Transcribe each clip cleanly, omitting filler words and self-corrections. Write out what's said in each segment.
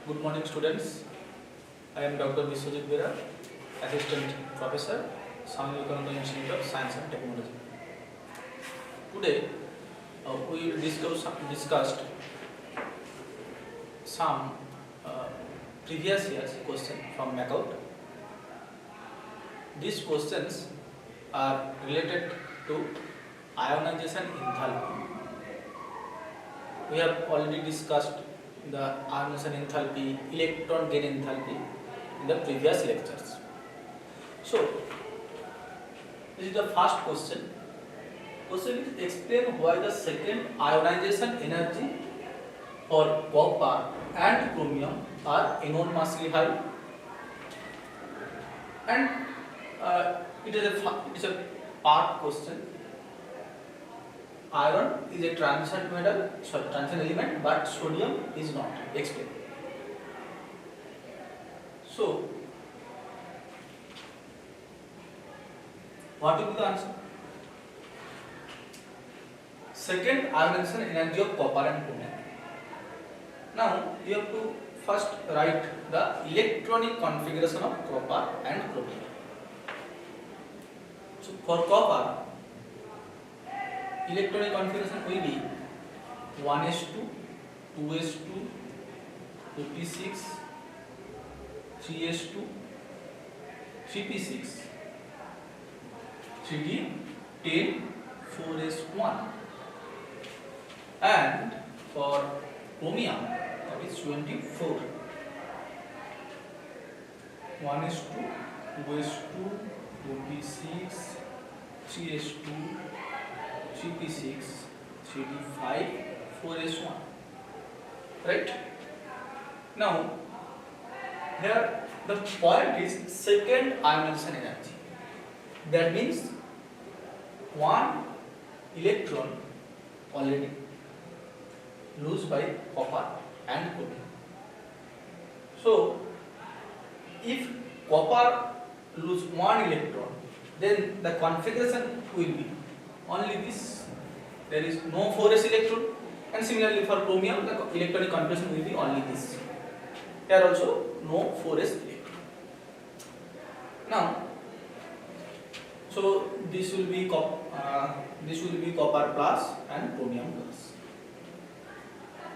Good morning, students. I am Dr. Biswajit Bera, Assistant Professor, Swami Vivekananda Institute of Science and Technology. Today, we will discussed some previous year's question from MACOUT. These questions are related to ionization enthalpy. We have already discussed the ionization enthalpy, electron gain enthalpy in the previous lectures. So, this is the first question. Question is explain why the second ionization energy for copper and chromium are enormously high, and it is a part question. Iron is a transition element, but sodium is not. Explain. So, what will be the answer? Second ionization energy of copper and chromium. Now, you have to first write the electronic configuration of copper and chromium. So, for copper, electronic configuration will be 1s2, 2s2, 2p6, 3s2, 3p6, 3d10, 4s1, and for chromium that is 24, 1s2, 2s2, 2p6, 3s2, 3p6, 3d5, 4s1. Right? Now, here the point is second ionization energy. That means one electron already lost by copper and chromium. So, if copper lose one electron, then the configuration will be only this. There is no 4s electron, and similarly for chromium the electronic configuration will be only this. Here also no 4s electron. Now, so this will be copper plus and chromium plus.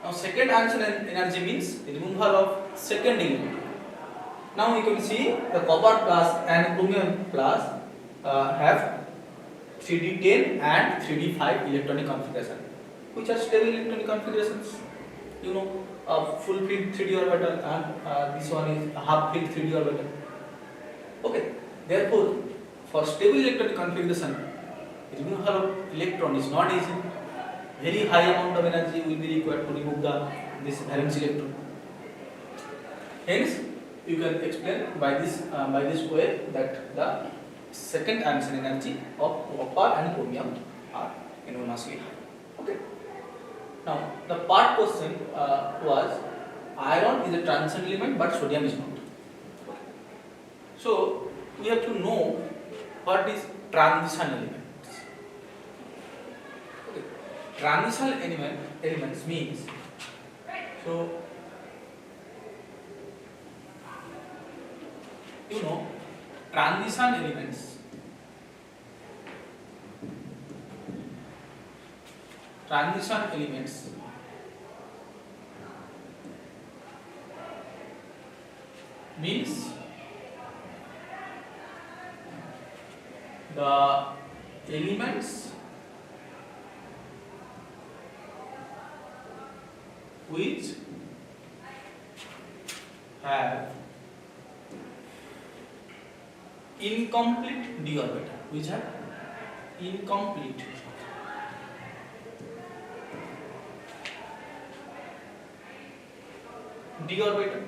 Now second ionization energy means removal of second element. Now you can see the copper plus and chromium plus have 3d10 and 3d5 electronic configuration, which are stable electronic configurations. You know, a full filled 3d orbital and this one is a half filled 3d orbital. Okay, therefore, for stable electronic configuration, removal of electron is not easy. Very high amount of energy will be required to remove this valence electron. Hence, you can explain by this way that the second ionization energy of copper and chromium are enormously high. Okay. Now, the part question was iron is a transition element, but sodium is not. Okay. So, we have to know what is transition elements. Okay. Transition elements means, so you know, transition elements means the elements which have incomplete d orbital, which have incomplete d orbital.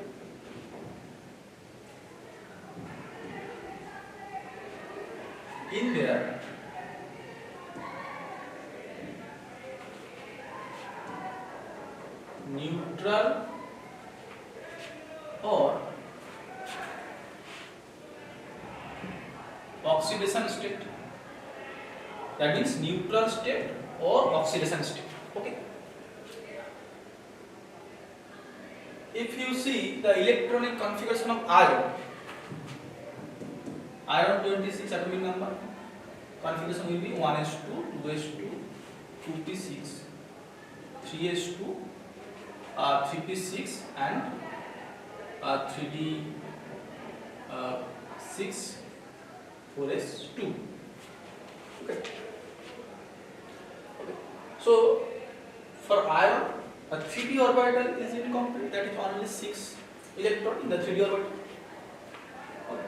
In there, neutral or oxidation state. That means neutral state or oxidation state. Okay. if you see the electronic configuration of iron 26 atomic number, configuration will be 1s2, 2s2, 2p6, 3s2, 3p6 and 3d6, 4s2. Okay. So for iron, a 3d orbital is incomplete, that is only 6 electron in the 3d orbital. Okay.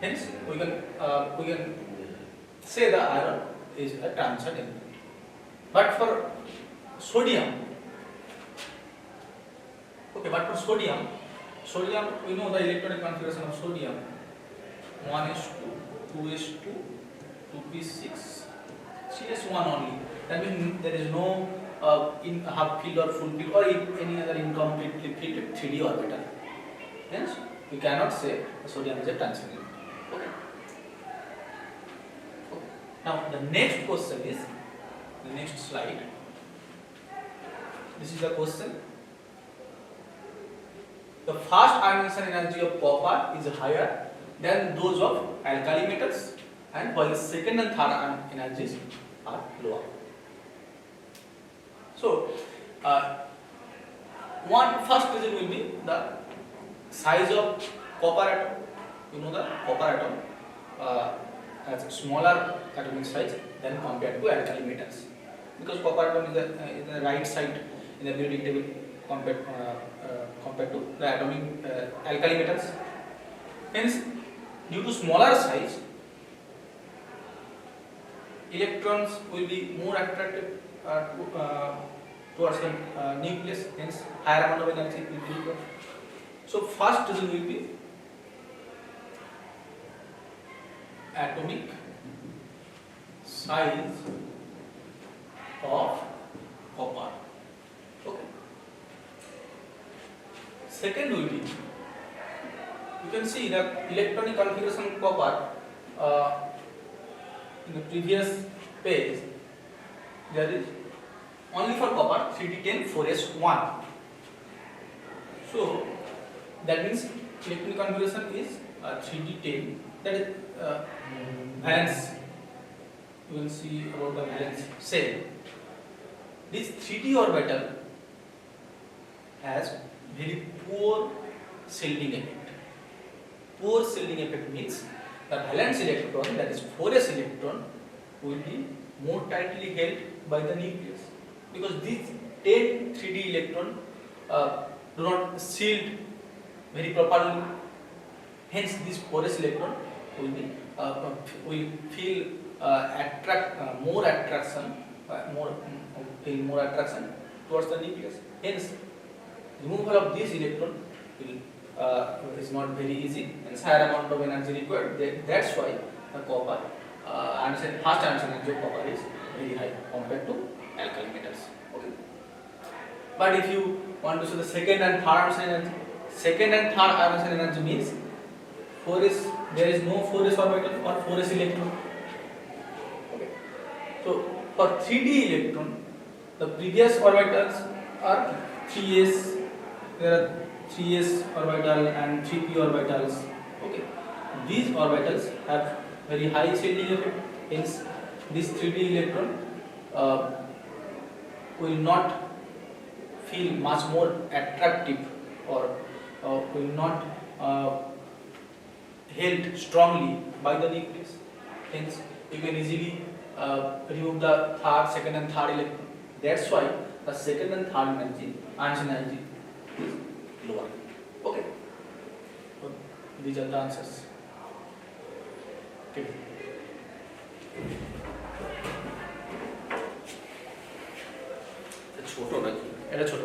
Hence, we can say the iron is a transient element. But for sodium, okay, but for sodium, we know the electronic configuration of sodium: 1s2, 2s2, 2p6, 3s1 only. That means there is no in half filled or full filled or any other incompletely filled 3d orbital. Hence, we cannot say sodium is a transient element. Okay. Now the next question is the next slide. This is the question. The first ionization energy of copper is higher than those of alkali metals, and while the second and third energies are lower. So, first reason will be the size of copper atom. You know the copper atom has a smaller atomic size than compared to alkali metals, because copper atom is in the right side in the periodic table compared to the atomic alkali metals. Hence, due to smaller size, electrons will be more attractive towards the nucleus. Hence, higher amount of energy will be required. So, first reason will be atomic size of copper. Okay. Second will be, you can see the electronic configuration of copper in the previous page. There is only for copper 3d10 4s1. So that means electronic configuration is 3d10. That is valence. You will see about the valence cell. This 3d orbital has very poor shielding effect. Poor shielding effect means the valence electron, that is 4s electron, will be more tightly held by the nucleus, because these 10 3d electron do not shield very properly. Hence, this 4s electron will feel more attraction towards the nucleus. Hence, removal of this electron is not very easy, and higher amount of energy required. That's why the copper, first energy of copper is very high compared to alkali metals. Okay. But if you want to see the second and third energy, energy means there is no 4s orbital or 4s electron. Okay. So for 3d electron, the previous orbitals are 3s. There are 3s orbital and 3p orbitals. Okay. These orbitals have very high shielding effect. Hence, this 3d electron will not feel much more attractive or will not held strongly by the nucleus. Hence, you can easily remove the second and third electron. That's why the second and third energy, ionization energy, is lower. Okay. So these are the answers. Okay. ছোট নাকি? এটা ছোট।